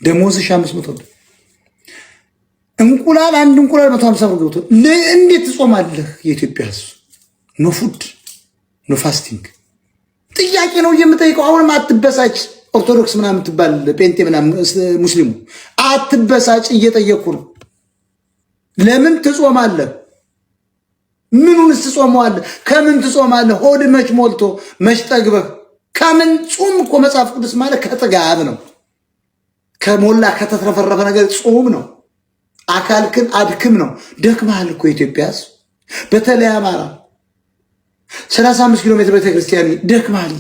ደሞዝሽ 500 ብር እንቁላል አንድ እንቁላል 150 ብር ገብቶ እንዴት ትጾማለህ? የኢትዮጵያ ሕዝብ ኖ ፉድ ኖ ፋስቲንግ ጥያቄ ነው የምጠይቀው። አሁንም አትበሳጭ። ኦርቶዶክስ ምናምን ትባል ጴንጤ ምናምን ሙስሊሙ አትበሳጭ፣ እየጠየቅኩ ነው። ለምን ትጾማለህ? ምኑንስ ትጾማለህ? ከምን ትጾማለህ? ሆድ መች ሞልቶ መች ጠግበህ ከምን? ጾም እኮ መጽሐፍ ቅዱስ ማለት ከጥጋብ ነው። ከሞላ ከተትረፈረፈ ነገር ጾም ነው። አካልክን አድክም ነው። ደክመሃል እኮ ኢትዮጵያ ሕዝብ በተለይ አማራ 35 ኪሎ ሜትር ቤተክርስቲያን ደክመሃል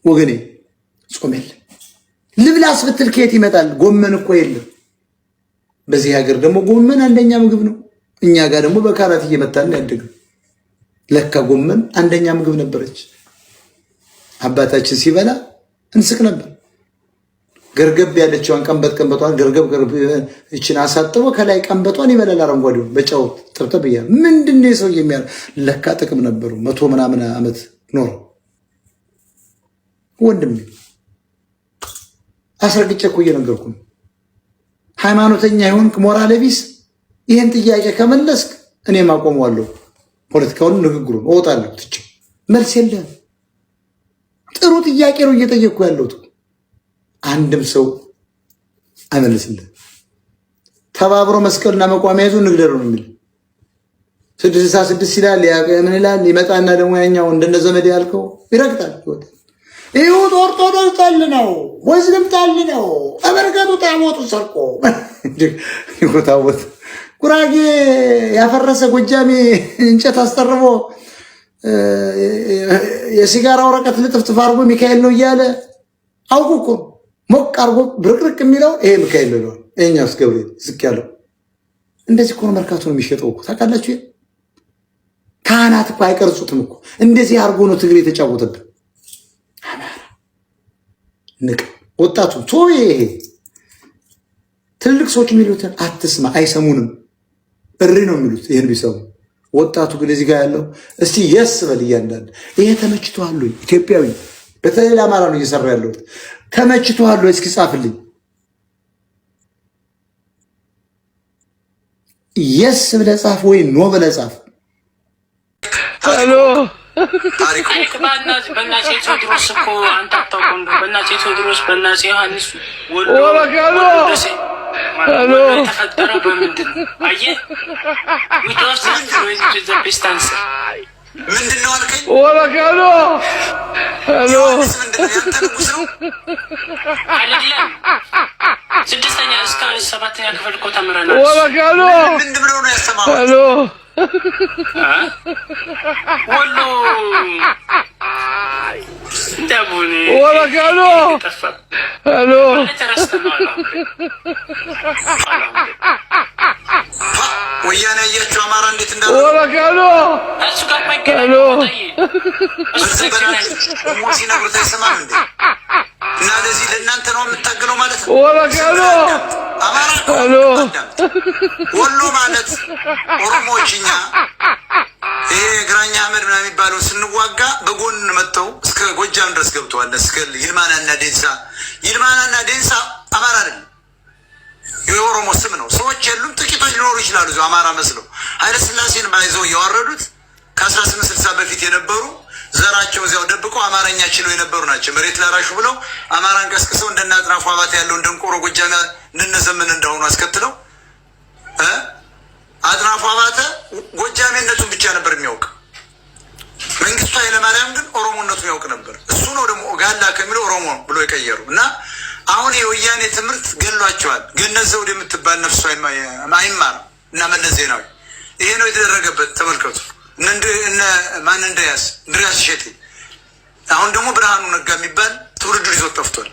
ወገኔ። ጾም የለም። ልብላስ ብትል ከየት ይመጣል? ጎመን እኮ የለም። በዚህ ሀገር ደግሞ ጎመን አንደኛ ምግብ ነው። እኛ ጋር ደግሞ በካራት እየመታን ያደገ ለካ ጎመን አንደኛ ምግብ ነበረች። አባታችን ሲበላ እንስቅ ነበር። ገርገብ ያለችዋን ቀንበጧን ገርገብ እችን አሳጥቦ ከላይ ቀንበጧን ይበላል። አረንጓዴው በጨው ጥብጥብ እያለ ምንድነው ሰው የሚያል ለካ ጥቅም ነበሩ። 100 ምናምን ዓመት ኖሮ ወንድሜ አስረግጬ እኮ እየነገርኩ ነው። ሃይማኖተኛ ይሆንክ ሞራል ቢስ ይህን ጥያቄ ከመለስክ እኔም አቆመዋለሁ። ፖለቲካውን ንግግሩን እወጣለሁ። ትቼ መልስ የለም። ጥሩ ጥያቄ ነው እየጠየቅኩ ያለሁት። አንድም ሰው አይመልስልህ። ተባብሮ መስቀልና መቋሚያ ይዞ ንግደሩ ነው የሚል 666 ይላል። ምን ይላል? ይመጣና ደግሞ ያኛው እንደነ ዘመድ ያልከው ይረግጣል። ይሁት ኦርቶዶክስ ጣል ነው፣ ሙስሊም ጣል ነው። አበርገቱ ታቦቱ ሰርቆ ይቆታወት ጉራጌ ያፈረሰ ጎጃሜ እንጨት አስጠርቦ የሲጋራ ወረቀት ልጥፍጥፍ አርጎ ሚካኤል ነው እያለ አውቁ እኮ ሞቅ አርጎ ብርቅርቅ የሚለው ይሄ ሚካኤል ነው። እኛስ ገብርኤል ዝቅ ያለው እንደዚህ እኮ ነው። መርካቶ ነው የሚሸጠው እኮ ታውቃላችሁ። ካህናት እኮ አይቀርጹትም እኮ እንደዚህ አርጎ ነው ትግሬ የተጫወተብን። ንቅ ወጣቱ ቶዬ ይሄ ትልቅ ሰዎች የሚሉትን አትስማ፣ አይሰሙንም። እሪ ነው የሚሉት ይሄን ቢሰሙ። ወጣቱ ግን እዚህ ጋር ያለው እስቲ የስ በል እያንዳንድ ይሄ ተመችቶሃል ወይ? ኢትዮጵያዊ በተለይ ለአማራ ነው እየሰራ ያለው። ተመችቶሃል ወይ? እስኪ ጻፍልኝ። የስ ብለህ ጻፍ ወይ ኖ ብለህ ጻፍ። ሄሎ ታሪክ በእናፄ ቴዎድሮስ እኮ አንተ አታውቀው እንደው በእናፄ ቴዎድሮስ በእናፄ ዮሐንስ ወሎ የተፈጠረው በምንድን ነው? አየህ ዊዶስ ምንድን ነው አልከኝ? ወለካሎ ዮሐንስ ምንድን ነው? ያንተ ንጉሥ ነው አይደለም? 6ኛ እስከ 7ኛ ክፍል እኮ ተምረናል። ወለካሎ ምንድን ብለው ነው ያስተማሩት? ወሎ ደቡኔ ወለካሎ ሄሎ ወያኔ ያያችሁ አማራ እንዴት እንዳለ ወለካሎ እሱ ጋር ማይገናኝ ሲነግሩት አይሰማም እንዴ? እና ለዚህ ለእናንተ ነው የምታገለው ማለት ነው። ወለካሎ አማራ ወሎ ማለት ኦሮሞዎችኛ ይሄ ግራኛ አህመድ ምናምን የሚባለው ስንዋጋ በጎን መጥተው እስከ ጎጃም ድረስ ገብተዋል። እስከ ይልማናና ዴንሳ። ይልማናና ዴንሳ አማራ አይደለም፣ የኦሮሞ ስም ነው። ሰዎች የሉም፣ ጥቂቶች ሊኖሩ ይችላሉ እዚያው አማራ መስለው ኃይለ ሥላሴን ባይዘው እያወረዱት ከ1860 በፊት የነበሩ ዘራቸው እዚያው ደብቀው አማርኛ ችለው የነበሩ ናቸው። መሬት ላራሹ ብለው አማራን ቀስቅሰው እንደና አጥናፉ አባተ ያለው እንደንቆሮ ጎጃም እንነዘምን እንደሆኑ አስከትለው አጥናፉ አባተ ጎጃሜነቱን ብቻ ነበር የሚያውቅ። መንግስቱ ኃይለማርያም ግን ኦሮሞነቱን ያውቅ ነበር። እሱ ነው ደግሞ ጋላ ከሚለው ኦሮሞ ብሎ የቀየሩ እና አሁን የወያኔ ትምህርት ገሏቸዋል። ገነት ዘውዴ የምትባል ነፍሷ አይማር እና መለስ ዜናዊ ይሄ ነው የተደረገበት። ተመልከቱ። እነ ማን እንድሪያስ እሸቴ፣ አሁን ደግሞ ብርሃኑ ነጋ የሚባል ትውልዱ ይዞት ጠፍቷል።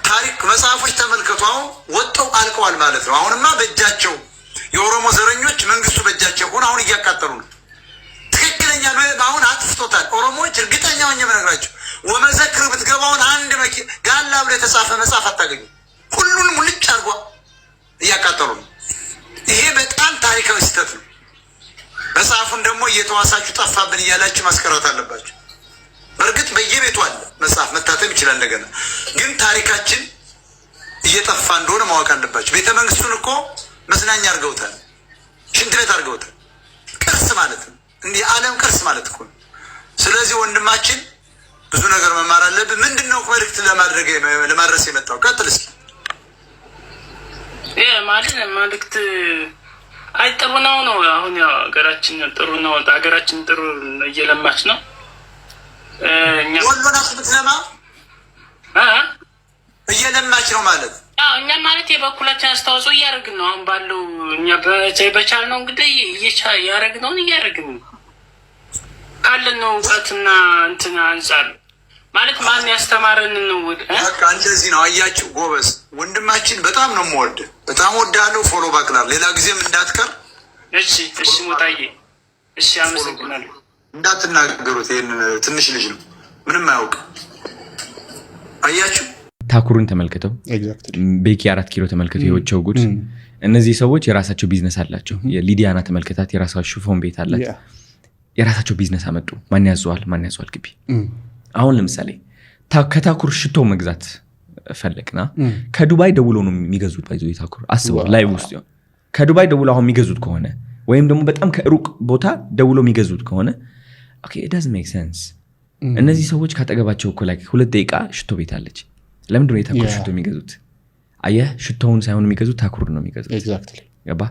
ታሪክ መጽሐፎች ተመልከቱ። አሁን ወጥተው አልቀዋል ማለት ነው። አሁንማ በእጃቸው የኦሮሞ ዘረኞች መንግስቱ በእጃቸው ሆነ አሁን እያቃጠሉ ነው። ትክክለኛ አሁን አጥፍቶታል። ኦሮሞዎች እርግጠኛ ሆኜ የምነግራቸው ወመዘክር ብትገባውን አንድ ጋላ ብሎ የተጻፈ መጽሐፍ አታገኙ። ሁሉንም ሙልጭ አድርጓ እያቃጠሉ ነው። ይሄ በጣም ታሪካዊ ስህተት ነው። መጽሐፉን ደግሞ እየተዋሳችሁ ጠፋብን እያላችሁ ማስቀረት አለባችሁ። በእርግጥ በየቤቱ አለ መጽሐፍ መታተም ይችላል። እንደገና ግን ታሪካችን እየጠፋ እንደሆነ ማወቅ አለባቸው። ቤተ መንግስቱን እኮ መዝናኛ አድርገውታል፣ ሽንት ቤት አድርገውታል። ቅርስ ማለት ነው እንዲህ ዓለም ቅርስ ማለት እኮ ነው። ስለዚህ ወንድማችን ብዙ ነገር መማር አለብን። ምንድነው መልእክት ለማድረስ የመጣው? ቀጥል እስኪ። ማለት መልእክት አይ ጥሩ ነው። አሁን ያው ሀገራችን ጥሩ ነው። ሀገራችን ጥሩ እየለማች ነው። ወሎና ብትለማ እየለማች ነው ማለት እኛ ማለት የበኩላችን አስተዋጽኦ እያደረግን ነው። አሁን ባለው እኛ በቻልነው እንግዲህ እያደረግነውን እያደረግን ነው ካለን ነው እውቀትና እንትን አንጻር ማለት ማን ያስተማረን ነው። በቃ እንደዚህ ነው። አያችሁ ጎበዝ ወንድማችን፣ በጣም ነው የምወድህ፣ በጣም ወዳለሁ። ፎሎ ባክላር ሌላ ጊዜም እንዳትቀር። እሺ ሞጣዬ፣ እሺ አመሰግናለሁ። እንዳትናገሩት፣ ይሄን ትንሽ ልጅ ነው ምንም አያውቅም። አያችሁ ታኩሩን ተመልክተው ቤኪ 4 ኪሎ ተመልክተው የወቸው ጉድ። እነዚህ ሰዎች የራሳቸው ቢዝነስ አላቸው። የሊዲያና ተመልክታት የራሳቸው ሽፎን ቤት አላት። የራሳቸው ቢዝነስ አመጡ። ማን ያዘዋል ግቢ። አሁን ለምሳሌ ከታኩር ሽቶ መግዛት ፈለቅና ከዱባይ ደውሎ ነው የሚገዙት። ባይዞ የታኩር አስበው ላይ ውስጥ ይሆን ከዱባይ ደውሎ አሁን የሚገዙት ከሆነ ወይም ደግሞ በጣም ከሩቅ ቦታ ደውሎ የሚገዙት ከሆነ ኦኬ it doesn't make sense። እነዚህ ሰዎች ካጠገባቸው እኮ ላይ 2 ደቂቃ ሽቶ ቤት አለች። ለምንድን ነው የታኩር ሽቶ የሚገዙት? አየህ ሽቶውን ሳይሆን የሚገዙት ታኩር ነው የሚገዙት። ኤግዛክትሊ ገባ